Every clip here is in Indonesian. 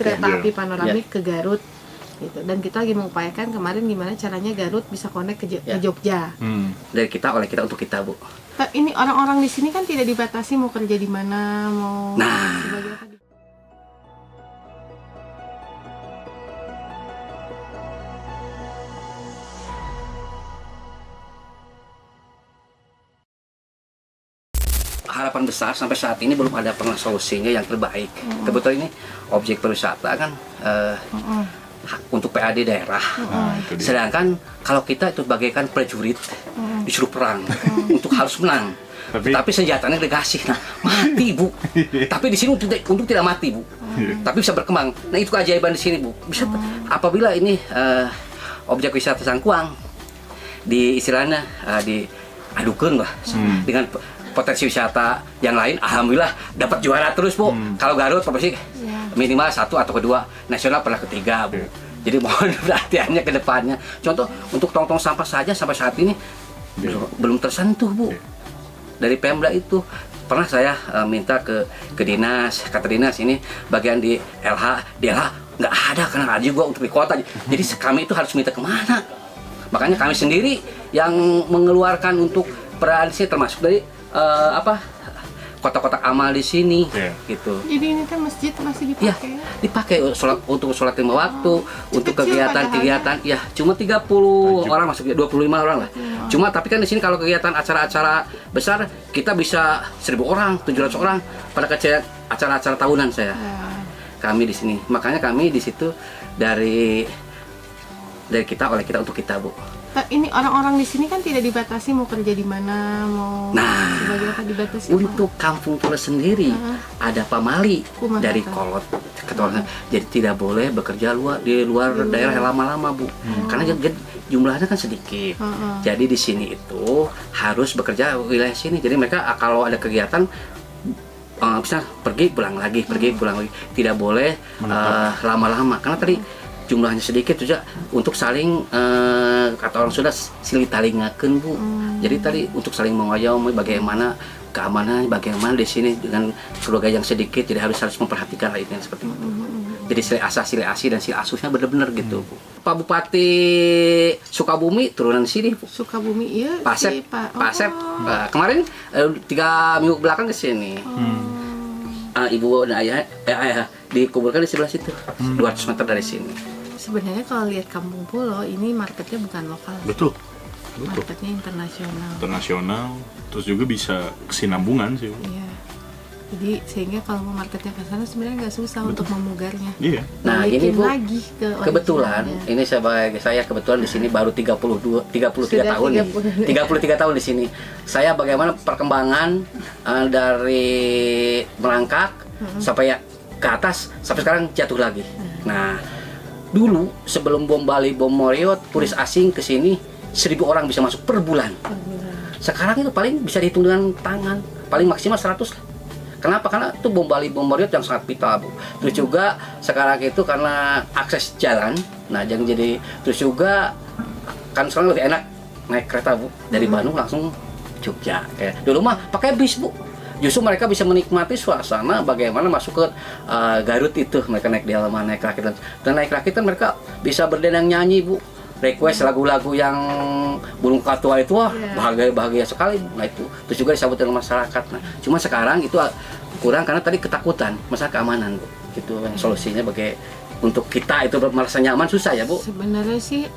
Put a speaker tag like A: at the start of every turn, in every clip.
A: kereta api panoramik ke Garut gitu. Dan kita lagi mengupayakan kemarin gimana caranya Garut bisa connect ke Jogja.
B: Dari kita, oleh kita, untuk kita, Bu.
A: Ini orang-orang di sini kan tidak dibatasi mau kerja di mana, mau sebagai apa.
B: Harapan besar sampai saat ini belum ada pernah solusinya yang terbaik. Kebetulan ini objek pariwisata kan untuk PAD daerah. Sedangkan kalau kita itu bagaikan prajurit disuruh perang untuk harus menang. Tapi senjatanya dikasih, nah mati, Bu. Tapi di sini untuk tidak mati, Bu. Tapi bisa berkembang. Nah itu keajaiban di sini, Bu. Bisa apabila ini objek wisata Sangkuang di istilahnya diadukan lah dengan potensi wisata yang lain, alhamdulillah dapat juara terus, Bu. Kalau Garut pasti minimal 1 atau kedua, nasional pernah ketiga, Bu. Jadi mohon perhatiannya ke depannya. Contoh untuk tong-tong sampah saja sampai saat ini belum tersentuh, Bu. Dari Pemda itu pernah saya minta ke dinas, kata dinas ini bagian di LH, nggak ada karena ada juga untuk di kota. Jadi kami itu harus minta kemana? Makanya kami sendiri yang mengeluarkan untuk peran sini termasuk dari kotak-kotak amal di sini, gitu.
A: Jadi ini kan masjid masih dipakai?
B: Ya, dipakai untuk sholat 5 waktu, untuk kegiatan-kegiatan. Ya, cuma 30 orang masuk, 25 orang lah. Cuma tapi kan di sini kalau kegiatan acara-acara besar kita bisa 1000 orang, 700 orang pada acara-acara tahunan saya. Kami di sini. Makanya kami di situ dari kita, oleh kita, untuk kita, Bu.
A: Ini orang-orang di sini kan tidak dibatasi mau kerja di mana, mau sebagai apa dibatasi.
B: Untuk Kampung Pura sendiri ada pamali dari Kolot, jadi tidak boleh bekerja di luar daerah lama-lama, Bu. Karena jumlahnya kan sedikit. Jadi di sini itu harus bekerja wilayah sini. Jadi mereka kalau ada kegiatan bisa pergi pulang lagi, tidak boleh lama-lama. Karena tadi jumlahnya sedikit juga untuk saling kata orang sudah silih talingakeun, Bu. Jadi tadi untuk saling mengayomi bagaimana keamanan, bagaimana di sini dengan keluarga yang sedikit, jadi harus memperhatikan hal itu seperti itu. Jadi silih asi dan silih asuhnya benar-benar gitu, Bu. Pak Bupati Sukabumi turunan sini, Bu.
A: Sukabumi, iya.
B: Pak Asep. Kemarin 3 minggu belakang ke sini. Ibu dan ayah dikuburkan di sebelah situ, 200 meter dari sini.
A: Sebenarnya kalau lihat Kampung Pulo ini marketnya bukan lokal.
C: Betul.
A: Marketnya internasional.
C: Terus juga bisa kesinambungan sih.
A: Iya. Jadi sehingga kalau mau marketnya ke sana sebenarnya nggak susah untuk memugarnya.
C: Iya.
B: Nah ini, Bu,
A: lagi
B: kebetulan ini saya kebetulan di sini baru 33 tahun nih. 33 tahun di sini. Saya bagaimana perkembangan dari merangkak sampai ke atas sampai sekarang jatuh lagi. Nah, dulu sebelum bom Bali, bom Moreot, turis asing ke sini 1000 orang bisa masuk per bulan. Sekarang itu paling bisa dihitung dengan tangan, paling maksimal 100 lah. Kenapa? Karena itu bom Bali, bom Moreot yang sangat vital, Bu. Terus juga sekarang itu karena akses jalan, nah jadi terus juga kan sekarang lebih enak naik kereta, Bu, dari Bandung langsung Jogja. Kayak dulu mah pakai bis, Bu. Justru mereka bisa menikmati suasana bagaimana masuk ke Garut itu. Mereka naik di halaman, naik rakitan. Dan naik rakitan mereka bisa berdendang nyanyi, Bu. Request lagu-lagu yang burung katua itu, wah bahagia sekali. Nah itu, terus juga disambut dengan masyarakat. Nah, cuma sekarang itu kurang karena tadi ketakutan, masalah keamanan, Bu. Gitu solusinya untuk kita itu merasa nyaman susah ya, Bu.
A: Sebenarnya sih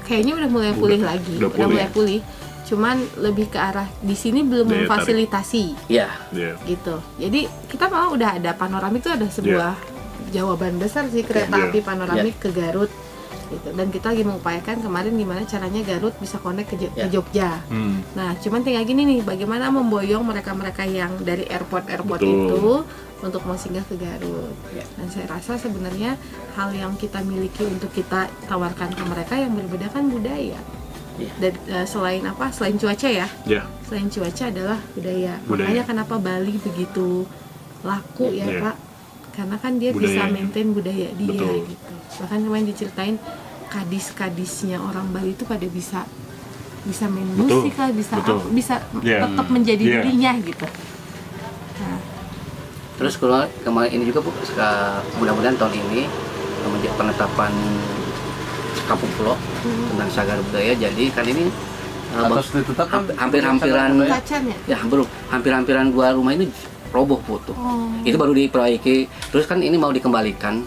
A: kayaknya udah mulai pulih lagi, udah mulai pulih. Cuman lebih ke arah di sini belum memfasilitasi, gitu. Jadi kita malah udah ada panoramik itu ada sebuah jawaban besar sih kereta api panoramik ke Garut, gitu. Dan kita lagi mengupayakan kemarin gimana caranya Garut bisa connect ke Jogja. Nah, cuman tinggal gini nih, bagaimana memboyong mereka-mereka yang dari airport itu untuk mau singgah ke Garut. Dan saya rasa sebenarnya hal yang kita miliki untuk kita tawarkan ke mereka yang berbeda kan budaya. Dan selain cuaca ya, selain cuaca adalah budaya. Makanya kenapa Bali begitu laku ya, Pak, karena kan dia bisa maintain budaya dia. Gitu. Bahkan kemarin diceritain kadis-kadisnya orang Bali itu pada bisa main musik lah, bisa tetap menjadi dirinya gitu. Nah,
B: Terus kemarin ini juga Bu, mudah-mudahan tahun ini penetapan Kampung Pulau tentang cagar budaya. Jadi kan ini hampir-hampiran hampir-hampiran 2 rumah ini roboh Bu tuh. Itu baru diperbaiki. Terus kan ini mau dikembalikan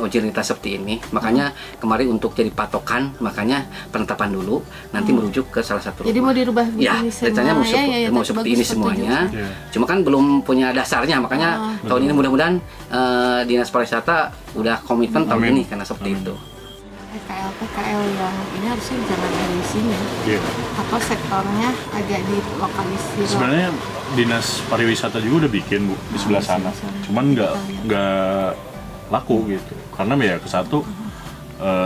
B: originalitas seperti ini. Makanya kemarin untuk jadi patokan, makanya penetapan dulu, nanti merujuk ke salah satu rumah.
A: Jadi mau dirubah
B: begini semua. Mau seperti ini semuanya. Cuma kan belum punya dasarnya, makanya tahun ini mudah-mudahan Dinas Pariwisata udah komitmen tahun ini karena seperti itu.
A: PKL yang ini harusnya jangan ada di sini. Apa sektornya agak dilokalisir.
C: Sebenarnya Dinas Pariwisata juga udah bikin Bu di sebelah sana. Cuman nggak laku gitu. Karena ya ke satu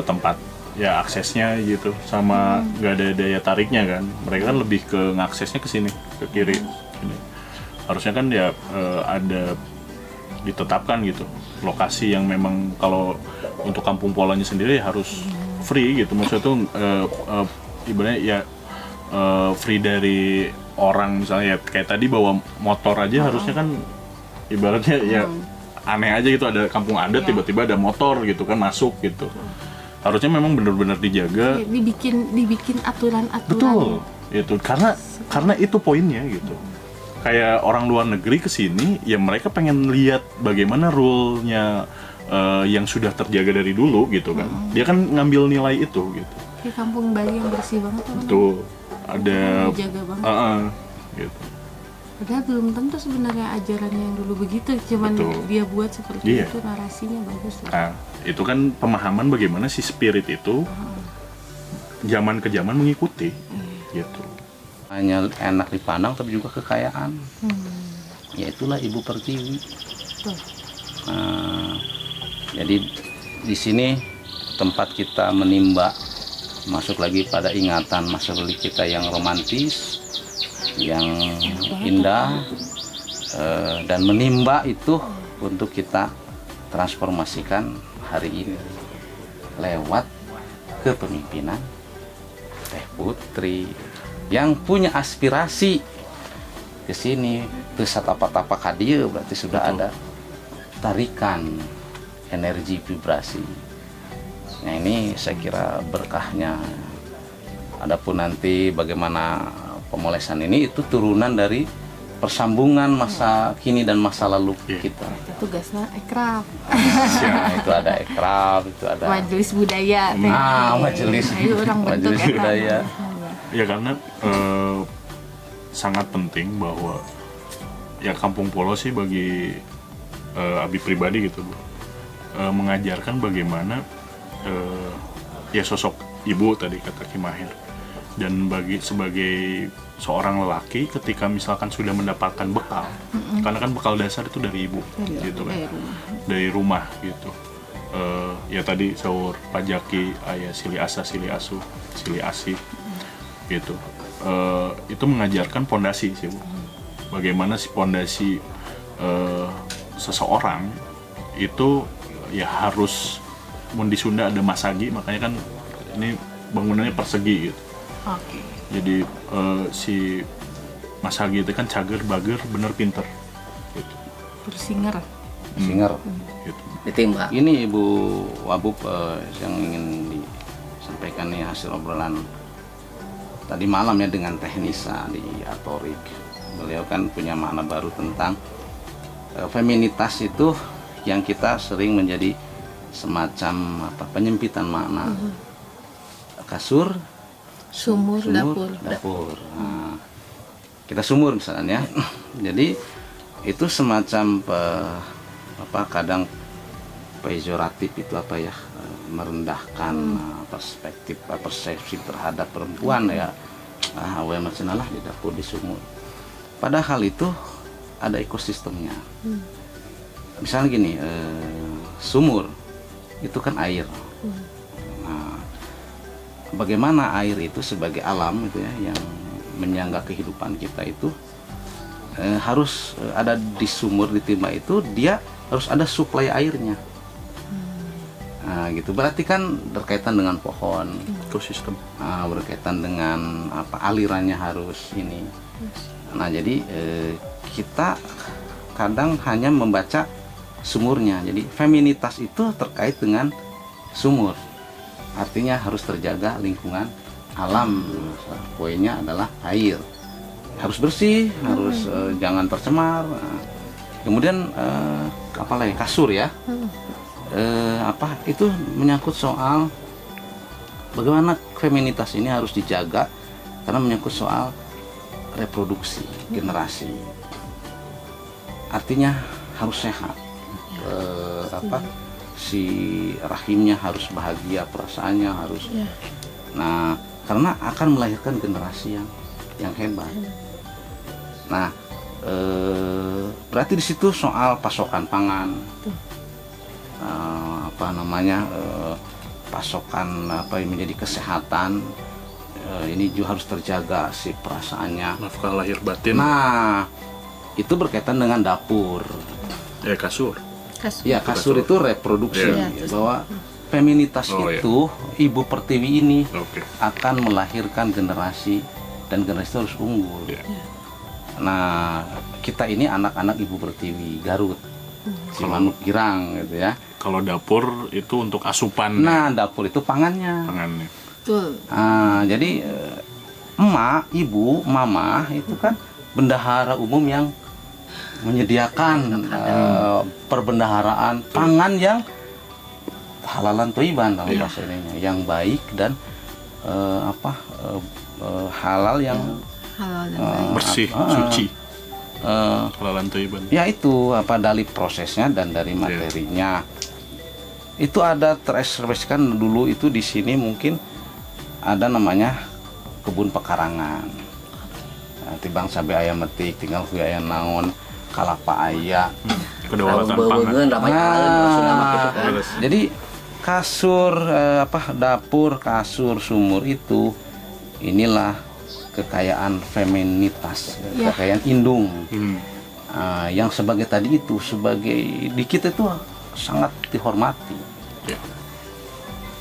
C: tempat ya aksesnya gitu, sama nggak ada daya tariknya kan. Mereka kan lebih ke ngaksesnya ke sini, ke kiri. Gini. Harusnya kan ya ada ditetapkan gitu lokasi yang memang kalau untuk Kampung Polanya sendiri harus free gitu, maksudnya tuh ibaratnya ya free dari orang, misalnya ya kayak tadi bawa motor aja harusnya kan ibaratnya ya aneh aja gitu, ada kampung adat tiba-tiba ada motor gitu kan masuk gitu. Harusnya memang benar-benar dijaga,
A: dibikin aturan-aturan.
C: Betul itu karena itu poinnya gitu. Kayak orang luar negeri kesini ya mereka pengen lihat bagaimana rule-nya yang sudah terjaga dari dulu gitu kan. Dia kan ngambil nilai itu gitu.
A: Kayak Kampung Bali yang bersih banget kan.
C: Betul. Ada
A: dijaga banget.
C: Gitu.
A: Padahal belum tentu sebenarnya ajarannya yang dulu begitu, cuman dia buat seperti itu, narasinya bagus lah.
C: Nah, itu kan pemahaman bagaimana si spirit itu zaman ke zaman mengikuti gitu.
D: Hanya enak dipandang tapi juga kekayaan. Ya itulah Ibu Pertiwi. Jadi di sini tempat kita menimba, masuk lagi pada ingatan masa lalu kita yang romantis, yang indah, dan menimba itu untuk kita transformasikan hari ini lewat kepemimpinan Teh Putri yang punya aspirasi ke sini, ke satapak-tapak hadiah berarti sudah ada tarikan energi vibrasi. Nah ini saya kira berkahnya. Adapun nanti bagaimana pemolesan ini itu turunan dari persambungan masa kini dan masa lalu kita.
A: Itu tugasnya Ekraf.
D: Itu ada Ekraf, itu ada
A: Majelis Budaya.
D: Majelis Budaya.
C: Ya karena sangat penting bahwa ya Kampung Polo sih bagi Abi pribadi gitu Bu, mengajarkan bagaimana ya sosok ibu tadi kata Ki Mahir, dan sebagai seorang lelaki ketika misalkan sudah mendapatkan bekal, karena kan bekal dasar itu dari ibu gitu kan, dari rumah gitu. Ya tadi sahur Pak Jaki, ayah Sili Asa, Sili Asu, Sili Asi gitu. Itu mengajarkan pondasi sih Bu. Bagaimana si pondasi seseorang itu ya harus, mun di Sunda ada masagi, makanya kan ini bangunannya persegi gitu. Jadi si masagi itu kan cager, bager, bener pinter gitu.
A: Bersinger.
C: Gitu.
B: Ditimba.
D: Ini Ibu Wabub yang ingin disampaikan nih hasil obrolan tadi malam ya dengan Teh Nisa di Atorik. Beliau kan punya makna baru tentang feminitas itu yang kita sering menjadi semacam penyempitan makna. Kasur,
A: sumur,
D: dapur. Nah, kita sumur misalnya. Jadi itu semacam kadang pejoratif itu merendahkan perspektif persepsi terhadap perempuan ya. Awe macenalah di dapur di sumur. Padahal itu ada ekosistemnya. Misalnya gini, sumur itu kan air. Nah, bagaimana air itu sebagai alam itu ya yang menyangga kehidupan kita itu harus ada di sumur, di timba itu dia harus ada suplai airnya. Nah, gitu berarti kan berkaitan dengan pohon,
C: ekosistem.
D: Berkaitan dengan alirannya harus ini. Nah, jadi kita kadang hanya membaca sumurnya. Jadi feminitas itu terkait dengan sumur. Artinya harus terjaga lingkungan alam. Poinnya adalah air. Harus bersih, harus jangan tercemar. Kemudian apalagi kasur ya. Itu menyangkut soal bagaimana feminitas ini harus dijaga karena menyangkut soal reproduksi generasi. Artinya harus sehat. Si rahimnya harus bahagia, perasaannya harus. Nah, karena akan melahirkan generasi yang hebat. Nah, berarti di situ soal pasokan pangan, pasokan yang menjadi kesehatan, ini juga harus terjaga si perasaannya.
C: Nafkah lahir batin.
D: Nah, itu berkaitan dengan dapur.
C: Kasur.
D: Ya, kasur itu reproduksi. Bahwa feminitas itu ibu pertiwi ini akan melahirkan generasi, dan generasi itu harus unggul. Nah, kita ini anak-anak ibu pertiwi Garut, Cimanuk, Girang gitu ya.
C: Kalau dapur itu untuk asupan.
D: Nah, dapur itu pangannya.
A: Betul.
D: Nah, jadi emak, ibu, mama itu kan bendahara umum yang menyediakan perbendaharaan pangan yang halalan thayyiban dalam bahasa ininya, yang baik dan halal yang
C: bersih, suci. Halalan thayyiban.
D: Ya itu dari prosesnya dan dari materinya. Itu ada terekspresikan dulu itu di sini mungkin ada namanya kebun pekarangan. Nanti bang sampai ayam metik tinggal ku aya naon kalapa aya.
C: Kedaulatan pangan.
D: Jadi kasur dapur, kasur, sumur itu inilah kekayaan feminitas, kekayaan indung. Yang sebagai tadi itu sebagai di kita itu sangat dihormati.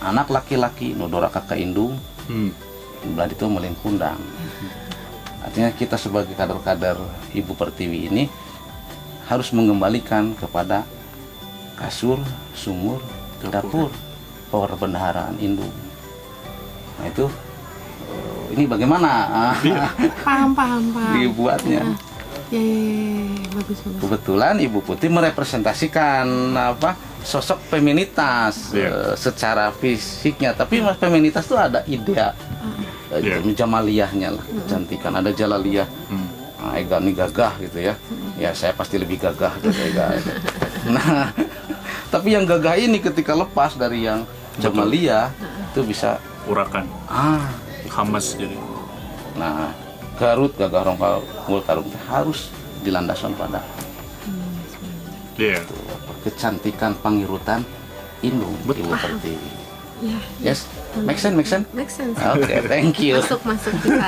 D: Anak laki-laki nodora kakak indung, berarti itu meling kundang. Artinya kita sebagai kader-kader ibu pertiwi ini harus mengembalikan kepada kasur, sumur, dapur, perbendaharaan indung. Nah itu ini bagaimana
A: paham
D: dibuatnya.
A: Bagus.
D: Kebetulan Ibu Putih merepresentasikan sosok feminitas secara fisiknya, tapi feminitas itu ada ide jamaliyahnya lah, kecantikan, ada jalaliyah. Ega nih gagah gitu ya. Ya saya pasti lebih gagah dari Ega. Nah, tapi yang gagah ini ketika lepas dari yang jamaliyah itu bisa
C: urakan. Hamas jadi.
D: Nah, Garut gagah rongkal mul karung harus dilandaskan pada kecantikan pangirutan indung ibu pertiwi. Yes, make sense.
A: Make sense.
D: Okay, thank you.
A: Masuk kita.